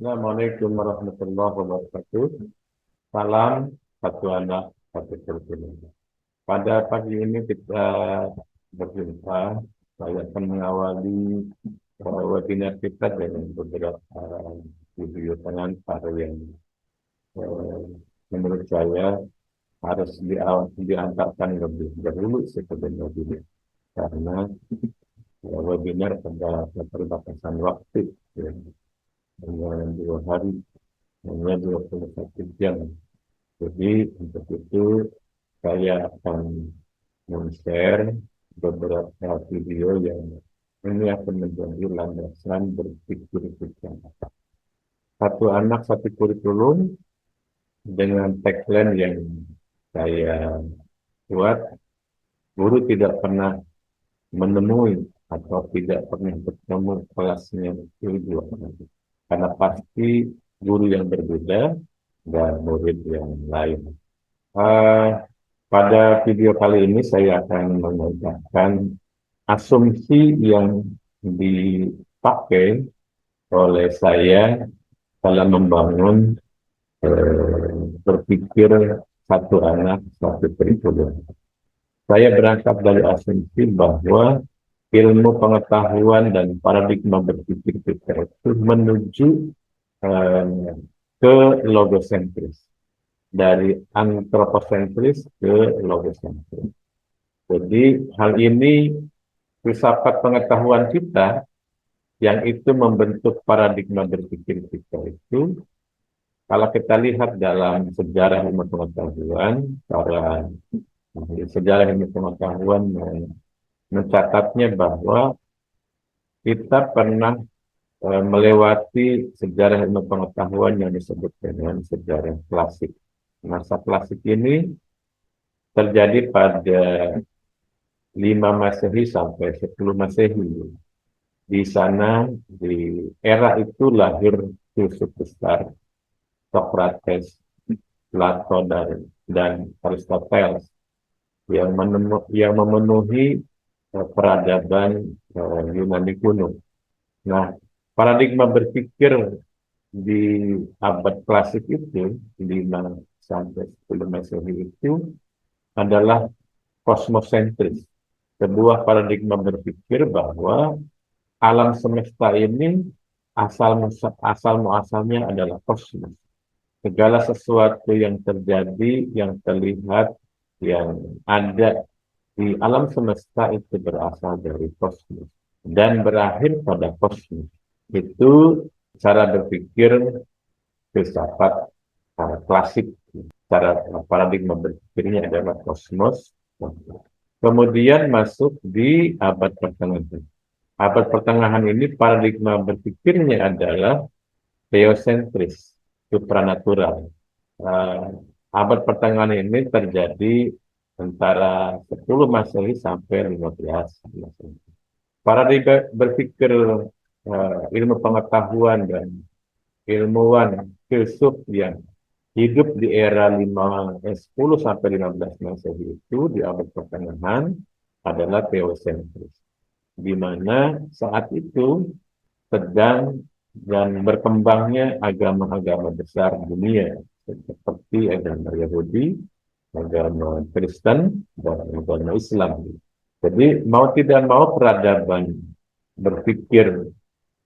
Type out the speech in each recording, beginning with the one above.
Assalamualaikum warahmatullahi wabarakatuh. Salam satu anak, satu kurikulum. Pada pagi ini kita berjumpa. Saya akan mengawali webinar kita dengan beberapa video pengantar yang eh, menurut saya harus diantarkan lebih dahulu sebenarnya dulu. Karena webinar pada keterbatasan waktu, ya, hanya 2 hari, hanya 21 jam. Jadi untuk itu saya akan men-share beberapa video yang ini akan menjadi landasan berpikir kita. Satu anak, satu kurikulum dengan tagline yang saya buat, guru tidak pernah menemui atau tidak pernah bertemu kelasnya itu dua kali. Karena pasti guru yang berbeda dan murid yang lain. Eh, Pada video kali ini saya akan mengucapkan asumsi yang dipakai oleh saya dalam membangun berpikir satu anak, satu kurikulum. Saya berangkat dari asumsi bahwa ilmu pengetahuan dan paradigma berpikir kita itu menuju eh, ke logosentris. Dari antroposentris ke logosentris. Jadi hal ini filsafat pengetahuan kita yang itu membentuk paradigma berpikir kita itu, kalau kita lihat dalam sejarah ilmu pengetahuan, para sejarah ilmu pengetahuan mencatatnya bahwa kita pernah melewati sejarah ilmu pengetahuan yang disebut dengan sejarah klasik. Masa klasik ini terjadi pada 5 Masehi sampai 10 Masehi. Di sana, di era itu lahir filsuf besar Socrates, Plato, dan Aristoteles yang memenuhi peradaban Yunani kuno. Nah, paradigma berpikir di abad klasik itu, 5 sampai 10 Masehi itu, adalah kosmosentris. Sebuah paradigma berpikir bahwa alam semesta ini asal muasalnya adalah kosmos. Segala sesuatu yang terjadi, yang terlihat, yang ada di alam semesta itu berasal dari kosmos dan berakhir pada kosmos. Itu cara berpikir filsafat klasik. Cara paradigma berpikirnya adalah kosmos. Kemudian masuk di abad pertengahan. Abad pertengahan ini paradigma berpikirnya adalah teosentris, supranatural. Abad pertengahan ini terjadi antara 10 Masehi sampai 15 Masehi. Paradigma berpikir ilmu pengetahuan dan ilmuwan filsuf yang hidup di era 10 sampai 15 Masehi itu di abad pertengahan adalah teosentris, di mana saat itu sedang dan berkembangnya agama-agama besar dunia seperti agama Yahudi, agama Kristen, dan agama Islam. Jadi mau tidak mau peradaban berpikir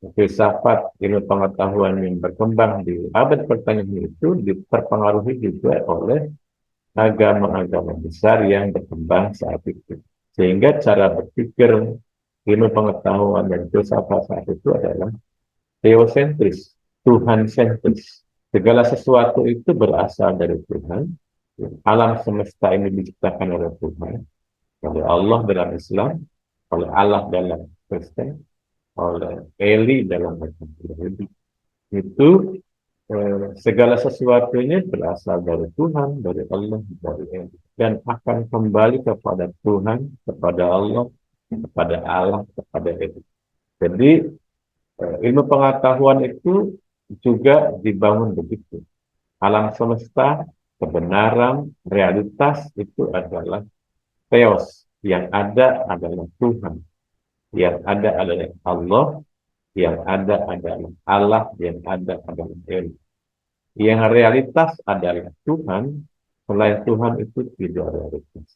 filsafat ilmu pengetahuan yang berkembang di abad pertengahan itu terpengaruhi juga oleh agama-agama besar yang berkembang saat itu. Sehingga cara berpikir ilmu pengetahuan dan filsafat saat itu adalah teosentris, Tuhan sentris. Segala sesuatu itu berasal dari Tuhan. Alam semesta ini diciptakan oleh Tuhan, oleh Allah dalam Islam, oleh Allah dalam Kristen, oleh Eli dalam agama Yahudi. Itu segala sesuatunya berasal dari Tuhan, dari Allah, dari Eli, dan akan kembali kepada Tuhan, kepada Allah, kepada Eli. Jadi ilmu pengetahuan itu juga dibangun begitu. Alam semesta, kebenaran, realitas itu adalah theos. Yang ada adalah Tuhan. Yang ada adalah Allah. Yang ada adalah Allah, yang ada adalah ilmu. Yang realitas adalah Tuhan, selain Tuhan itu tidak realitas.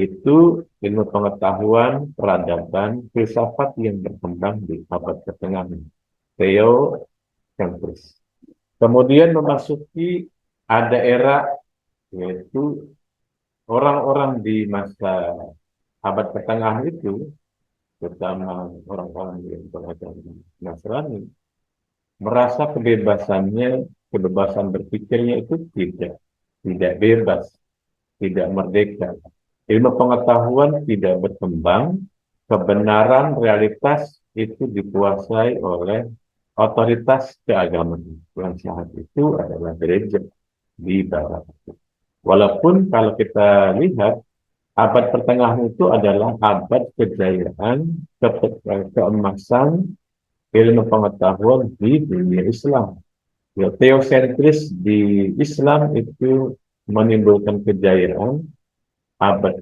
Itu ilmu pengetahuan, peradaban, filsafat yang berkembang di abad pertengahan. Theosentris. Kemudian memasuki ada era, yaitu orang-orang di masa abad pertengahan itu, terutama orang-orang yang beragama Nasrani, merasa kebebasan berpikirnya itu tidak bebas, tidak merdeka. Ilmu pengetahuan tidak berkembang, kebenaran realitas itu dikuasai oleh otoritas keagamaan. Yang saat itu adalah gereja di Barat. Walaupun kalau kita lihat, abad pertengahan itu adalah abad kejayaan, keemasan ilmu pengetahuan di dunia Islam. Ya, teosentris di Islam itu menimbulkan kejayaan abad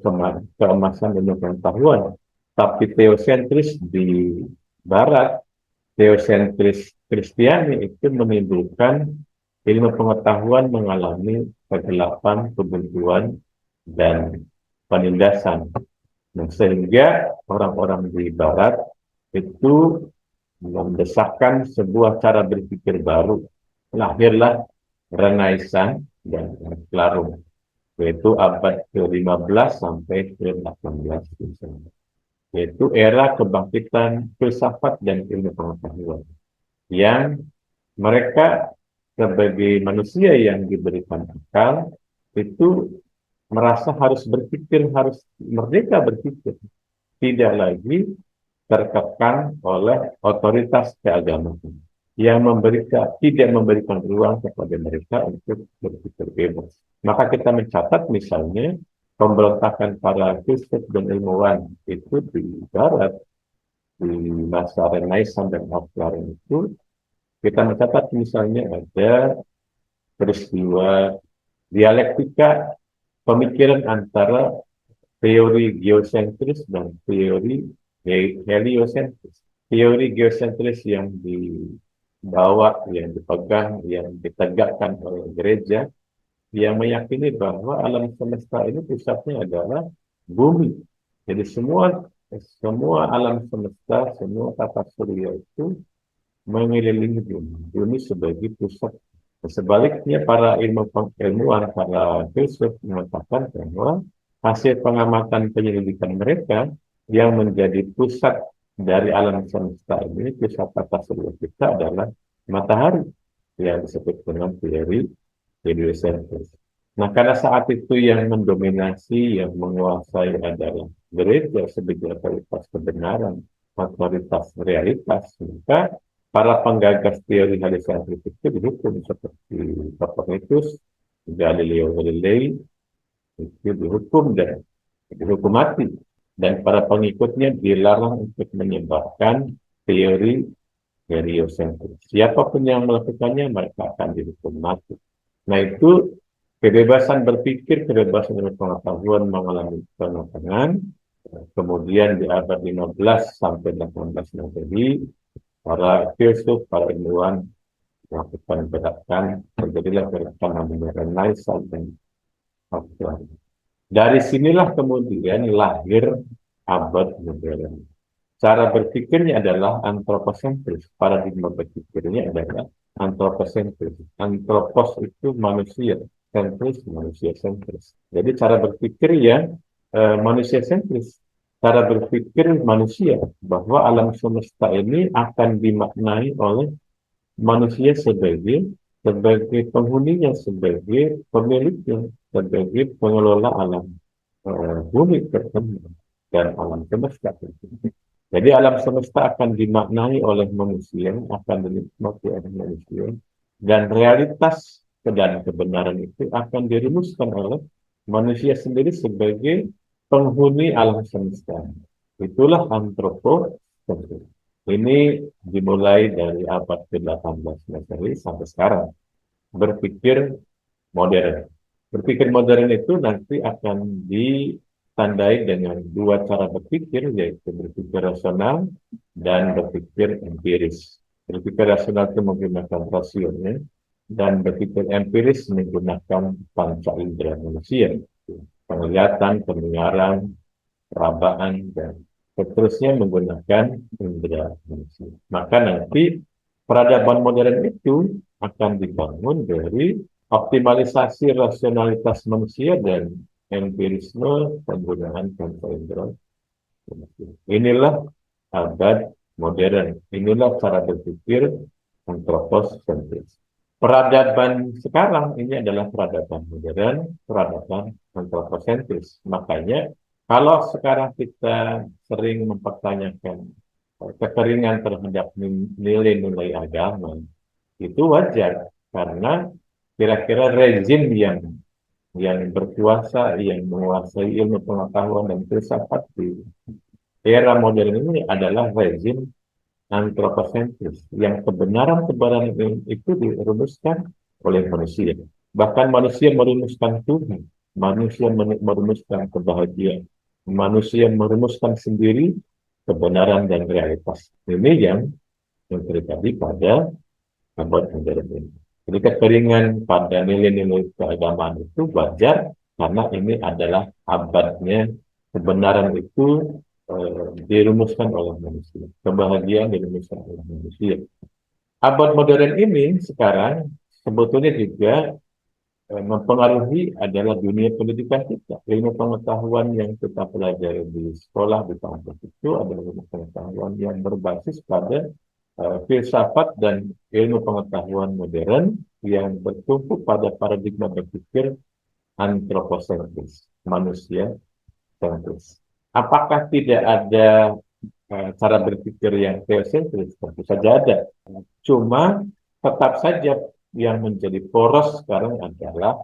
keemasan ilmu pengetahuan. Tapi teosentris di Barat, teosentris Kristiani itu menimbulkan ilmu pengetahuan mengalami kegelapan, kebuntuan, dan penindasan. Nah, sehingga orang-orang di Barat itu mendesakkan sebuah cara berpikir baru. Lahirlah Renaissance dan Clarung, yaitu abad ke-15 sampai ke-18, yaitu era kebangkitan filsafat dan ilmu pengetahuan, yang mereka sebagai manusia yang diberikan akal itu merasa harus berpikir, harus merdeka berpikir, tidak lagi terkekang oleh otoritas keagamaan yang tidak memberikan ruang kepada mereka untuk berpikir bebas. Maka kita mencatat misalnya pemberontakan para filsuf dan ilmuwan itu di Barat di masa Renaissance dan Aufklärung itu, kita mencatat misalnya ada peristiwa dialektika pemikiran antara teori geosentris dan teori heliosentris. Teori geosentris yang dibawa, yang dipegang, yang ditegakkan oleh gereja, yang meyakini bahwa alam semesta ini pusatnya adalah bumi. Jadi semua alam semesta, semua tata surya itu mengelilingi bumi. Bumi sebagai pusat. Sebaliknya para ilmuwan, para filsuf mengatakan bahwa hasil pengamatan penyelidikan mereka yang menjadi pusat dari alam semesta ini, pusat tata surya kita adalah matahari, yang disebut dengan teori heliocentris. Nah, karena saat itu yang mendominasi, yang menguasai adalah gereja sebagai otoritas kebenaran, otoritas realitas, maka para penggagas teori heliocentris itu dihukum seperti Copernicus, Galileo Galilei, itu dihukum mati, dan para pengikutnya dilarang untuk menyebarkan teori heliocentris. Siapapun yang melakukannya, mereka akan dihukum mati. Nah, itu kebebasan berpikir, kebebasan pengetahuan mengalami penekanan. Kemudian di abad 15 sampai 18 Masehi, para filsuf, para ilmuwan melakukan gerakan, terjadilah gerakan namanya Renaissance dan Aufklärung. Dari sinilah kemudian lahir abad modern. Cara berpikirnya adalah antroposentris. Paradigma berpikirnya adalah antroposentris. Antropos itu manusia, sentris manusia sentris. Jadi cara berpikir yang manusia sentris. Cara berpikir manusia bahwa alam semesta ini akan dimaknai oleh manusia sebagai penghuninya, sebagai pemiliknya, sebagai pengelola alam bumi tertentu dan alam semesta tertentu. Jadi alam semesta akan dimaknai oleh manusia, akan dinikmati oleh manusia, dan realitas dan kebenaran itu akan dirumuskan oleh manusia sendiri sebagai penghuni alam semesta. Itulah antropocentris. Ini dimulai dari abad ke-18 Masehi sampai sekarang. Berpikir modern. Berpikir modern itu nanti akan ditandai dengan dua cara berpikir, yaitu berpikir rasional dan berpikir empiris. Berpikir rasional itu menggunakan rasionya, dan berpikir empiris menggunakan panca indera manusia, penglihatan, pendengaran, perabaan, dan seterusnya menggunakan indera manusia. Maka nanti peradaban modern itu akan dibangun dari optimalisasi rasionalitas manusia dan empirisme penggunaan panca indera manusia. Inilah abad modern. Inilah cara berpikir antroposentris. Peradaban sekarang ini adalah peradaban modern, peradaban antroposentris. Makanya kalau sekarang kita sering mempertanyakan kekeringan terhadap nilai-nilai agama, itu wajar karena kira-kira rezim yang berkuasa, yang menguasai ilmu pengetahuan dan filsafat di era modern ini adalah rezim antroposentris, yang kebenaran-kebenaran itu dirumuskan oleh manusia. Bahkan manusia merumuskan Tuhan, manusia merumuskan kebahagiaan, manusia merumuskan sendiri kebenaran dan realitas. Ini yang terjadi pada abad modern ini. Jadi kekeringan pada nilai-nilai keagamaan itu wajar karena ini adalah abadnya kebenaran itu dirumuskan oleh manusia. Kebahagiaan dirumuskan oleh manusia. Abad modern ini sekarang sebetulnya juga mempengaruhi adalah dunia pendidikan kita. Ilmu pengetahuan yang kita pelajari di sekolah, di kampus itu adalah ilmu pengetahuan yang berbasis pada filsafat dan ilmu pengetahuan modern yang bertumpu pada paradigma berpikir antroposentris, manusia sentris. Apakah tidak ada cara berpikir yang teosentris? Tentu saja ada. Cuma tetap saja yang menjadi poros sekarang adalah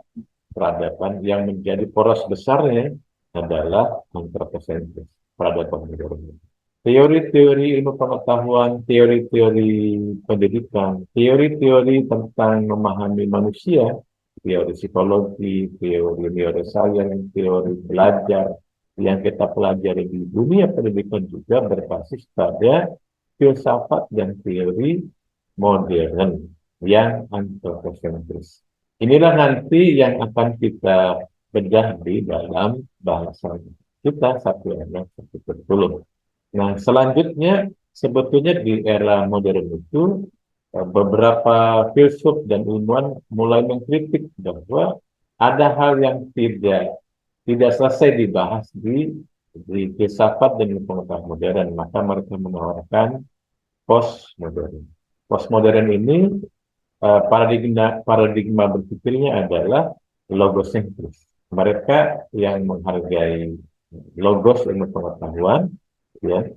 peradaban, yang menjadi poros besarnya adalah antroposentris, peradaban modern. Teori-teori ilmu pengetahuan, teori-teori pendidikan, teori-teori tentang memahami manusia, teori psikologi, teori neuroscience, teori belajar, yang kita pelajari di dunia pendidikan juga berbasis pada filsafat dan teori modern yang antroposentris. Inilah nanti yang akan kita bedah di dalam bahasa kita satu ayat 1/10. Nah, selanjutnya sebetulnya di era modern itu beberapa filsuf dan ilmuwan mulai mengkritik bahwa ada hal yang tidak selesai dibahas di filsafat dan pengetahuan modern, maka mereka menawarkan postmodern. Postmodern ini paradigma berpikirnya adalah logosentris. Mereka yang menghargai logos ilmu pengetahuan, ya,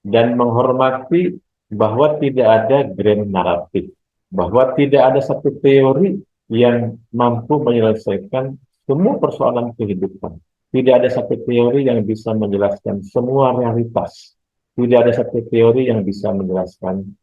dan menghormati bahwa tidak ada grand naratif, bahwa tidak ada satu teori yang mampu menyelesaikan semua persoalan kehidupan. Tidak ada satu teori yang bisa menjelaskan semua realitas. Tidak ada satu teori yang bisa menjelaskan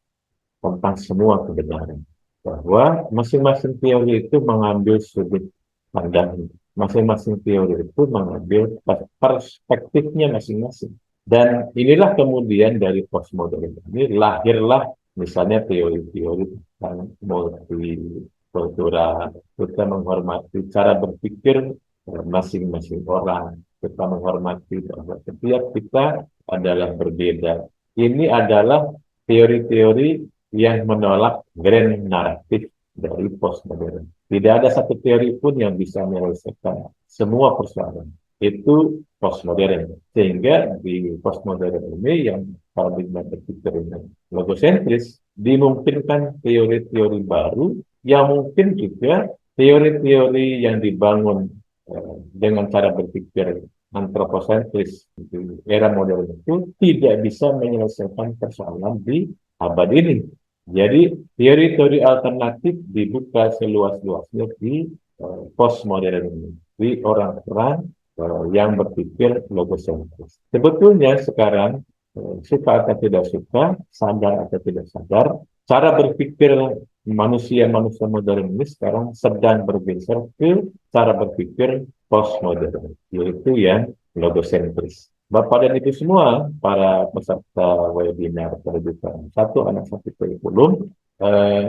tentang semua kebenaran. Bahwa masing-masing teori itu mengambil sudut pandang. Masing-masing teori itu mengambil perspektifnya masing-masing. Dan inilah kemudian dari postmodern ini lahirlah misalnya teori-teori tentang multikultural. Kita menghormati cara berpikir masing-masing orang. Kita menghormati bahwa setiap kita adalah berbeda. Ini adalah teori-teori yang menolak grand naratif dari postmodern. Tidak ada satu teori pun yang bisa menyelesaikan semua persoalan. Itu postmodern. Sehingga di postmodern ini yang paradigma berpikir logosentris dimungkinkan teori-teori baru yang mungkin juga teori-teori yang dibangun dengan cara berpikir antroposentris di era modern itu tidak bisa menyelesaikan persoalan di abad ini. Jadi teori-teori alternatif dibuka seluas-luasnya di postmodern ini, di orang-orang yang berpikir logosentris. Sebetulnya sekarang suka atau tidak suka, sadar atau tidak sadar, cara berpikir manusia-manusia modern ini sekarang sedang bergeser ke cara berpikir postmodern, yaitu yang logosentris. Bapak dan Ibu semua, para peserta webinar pendidikan satu anak satu kurikulum,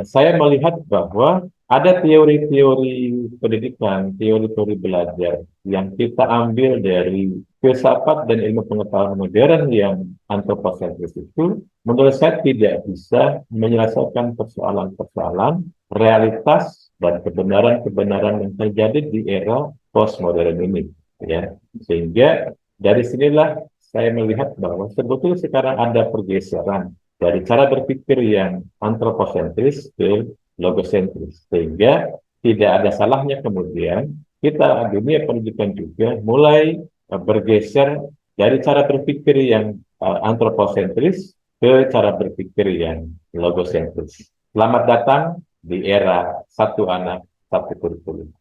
saya melihat bahwa ada teori-teori pendidikan, teori-teori belajar yang kita ambil dari filsafat dan ilmu pengetahuan modern yang antroposentris itu, menurut saya tidak bisa menyelesaikan persoalan-persoalan realitas dan kebenaran-kebenaran yang terjadi di era postmodern ini, ya. Sehingga dari sinilah saya melihat bahwa sebetulnya sekarang ada pergeseran dari cara berpikir yang antroposentris ke logosentris. Sehingga tidak ada salahnya kemudian kita dunia pendidikan juga mulai bergeser dari cara berpikir yang antroposentris ke cara berpikir yang logosentris. Selamat datang di era satu anak, satu kurikulum.